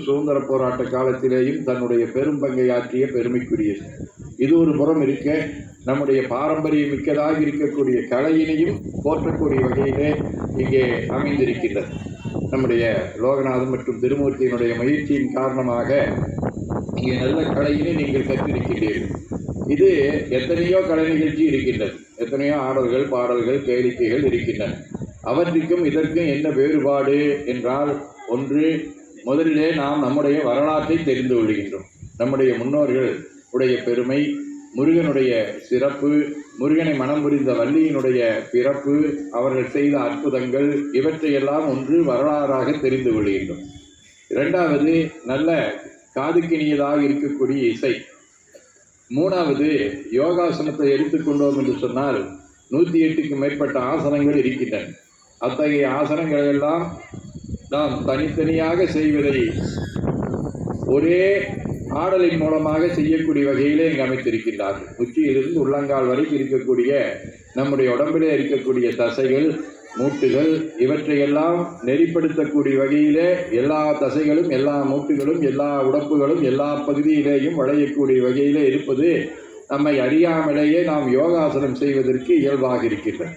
சுதந்திர போராட்ட காலத்திலேயும் தன்னுடைய பெரும் பங்கை ஆற்றிய பெருமைக்குரியது. இது ஒரு புறம் இருக்க, நம்முடைய பாரம்பரியம் மிக்கதாக இருக்கக்கூடிய கலையினையும் போற்றக்கூடிய வகையிலே இங்கே அமைந்திருக்கின்றது. நம்முடைய லோகநாதன் மற்றும் திருமூர்த்தியினுடைய முயற்சியின் காரணமாக இங்கே நல்ல கலையினை நீங்கள் கற்றிருக்கின்றீர்கள். இது எத்தனையோ கலை நிகழ்ச்சி இருக்கின்றது, எத்தனையோ ஆடல்கள், பாடல்கள், கேளிக்கைகள் இருக்கின்றன. அவற்றுக்கும் இதற்கும் என்ன வேறுபாடு என்றால், ஒன்று, முதலிலே நாம் நம்முடைய வரலாற்றை தெரிந்து கொள்கின்றோம். நம்முடைய முன்னோர்கள் உடைய பெருமை, முருகனுடைய சிறப்பு, முருகனை மனம் புரிந்த வள்ளியினுடைய பிறப்பு, அவர்கள் செய்த அற்புதங்கள், இவற்றையெல்லாம் ஒன்று வரலாறாக தெரிந்து கொள்கின்றோம். இரண்டாவது, நல்ல காதுக்கினியதாக இருக்கக்கூடிய இசை. மூணாவது, யோகாசனத்தை எடுத்துக்கொண்டோம் என்று சொன்னால் 108க்கும் மேற்பட்ட ஆசனங்கள் இருக்கின்றன. அத்தகைய ஆசனங்களெல்லாம் நாம் தனித்தனியாக செய்வதை ஒரே ஆடலின் மூலமாக செய்யக்கூடிய வகையிலே இங்கு அமைத்திருக்கின்றார்கள். உச்சியிலிருந்து உள்ளங்கால் வரைக்கும் இருக்கக்கூடிய நம்முடைய உடம்பிலே இருக்கக்கூடிய தசைகள், மூட்டுகள், இவற்றையெல்லாம் நெறிப்படுத்தக்கூடிய வகையிலே எல்லா தசைகளும், எல்லா மூட்டுகளும், எல்லா உடம்புகளும் எல்லா பகுதியிலேயும் வளையக்கூடிய வகையிலே இருப்பது நம்மை அறியாமலேயே நாம் யோகாசனம் செய்வதற்கு இயல்பாக இருக்கின்றன.